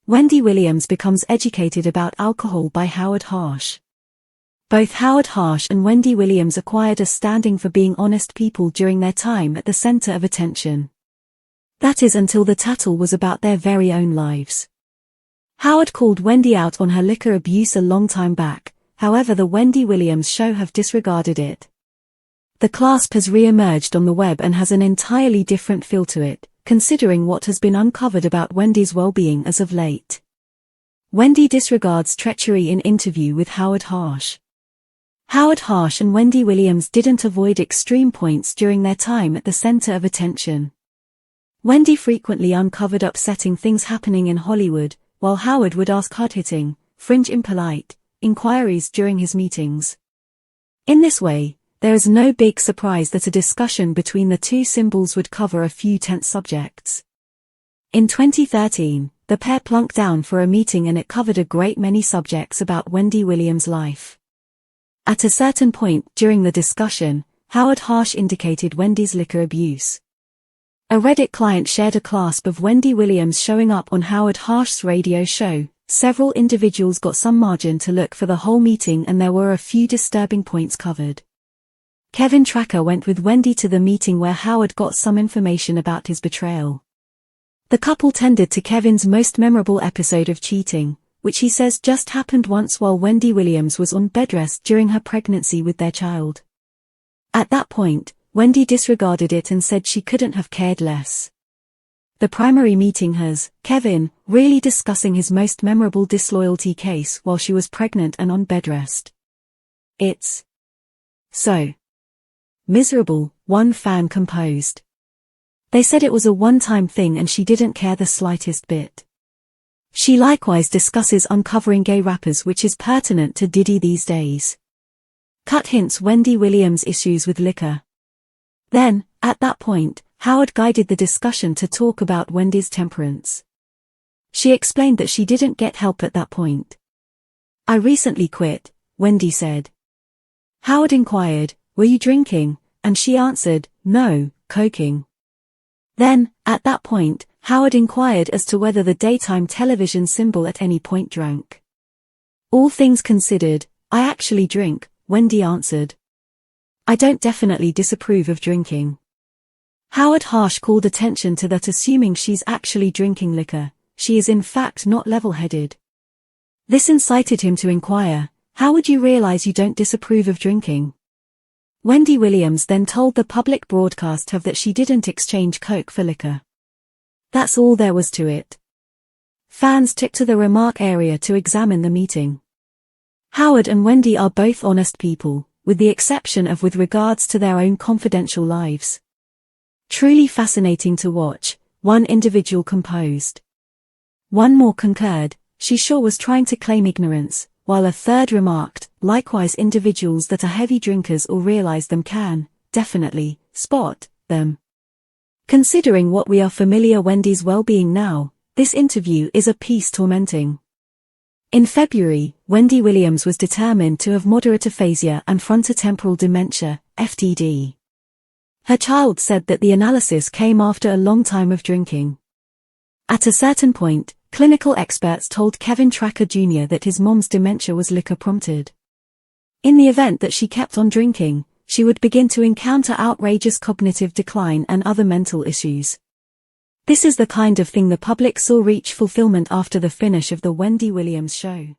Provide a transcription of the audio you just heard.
Wendy Williams becomes educated about alcohol by Howard Harsh. Both Howard Harsh and Wendy Williams acquired a standing for being honest people during their time at the center of attention. That is until the tattle was about their very own lives. Howard called Wendy out on her liquor abuse a long time back, however the Wendy Williams show have disregarded it. The clasp has re-emerged on the web and has an entirely different feel to it, considering what has been uncovered about Wendy's well-being as of late. Wendy disregards treachery in interview with Howard Harsh. Howard Harsh and Wendy Williams didn't avoid extreme points during their time at the center of attention. Wendy frequently uncovered upsetting things happening in Hollywood, while Howard would ask hard-hitting, fringe impolite inquiries during his meetings. In this way, there is no big surprise that a discussion between the two symbols would cover a few tense subjects. In 2013, the pair plunked down for a meeting and it covered a great many subjects about Wendy Williams' life. At a certain point during the discussion, Howard Harsh indicated Wendy's liquor abuse. A Reddit client shared a clasp of Wendy Williams showing up on Howard Harsh's radio show. Several individuals got some margin to look for the whole meeting and there were a few disturbing points covered. Kevin Tracker went with Wendy to the meeting where Howard got some information about his betrayal. The couple tended to Kevin's most memorable episode of cheating, which he says just happened once while Wendy Williams was on bed rest during her pregnancy with their child. At that point, Wendy disregarded it and said she couldn't have cared less. The primary meeting has Kevin really discussing his most memorable disloyalty case while she was pregnant and on bed rest. It's so miserable, one fan composed. They said it was a one-time thing and she didn't care the slightest bit. She likewise discusses uncovering gay rappers, which is pertinent to Diddy these days. Cut hints Wendy Williams' issues with liquor. Then, at that point, Howard guided the discussion to talk about Wendy's temperance. She explained that she didn't get help at that point. I recently quit, Wendy said. Howard inquired, were you drinking? And she answered, no, coking. Then, at that point, Howard inquired as to whether the daytime television symbol at any point drank. All things considered, I actually drink, Wendy answered. I don't definitely disapprove of drinking. Howard Harsh called attention to that, assuming she's actually drinking liquor, she is in fact not level-headed. This incited him to inquire, how would you realize you don't disapprove of drinking? Wendy Williams then told the public broadcast that she didn't exchange coke for liquor. That's all there was to it. Fans took to the remark area to examine the meeting. Howard and Wendy are both honest people, with the exception of with regards to their own confidential lives. Truly fascinating to watch, one individual composed. One more concurred, she sure was trying to claim ignorance, while a third remarked, likewise individuals that are heavy drinkers or realize them can, definitely, spot them. Considering what we are familiar Wendy's well-being now, this interview is a piece tormenting. In February, Wendy Williams was determined to have moderate aphasia and frontotemporal dementia, FTD. Her child said that the analysis came after a long time of drinking. At a certain point, clinical experts told Kevin Tracker Jr. that his mom's dementia was liquor-prompted. In the event that she kept on drinking, she would begin to encounter outrageous cognitive decline and other mental issues. This is the kind of thing the public saw reach fulfillment after the finish of the Wendy Williams show.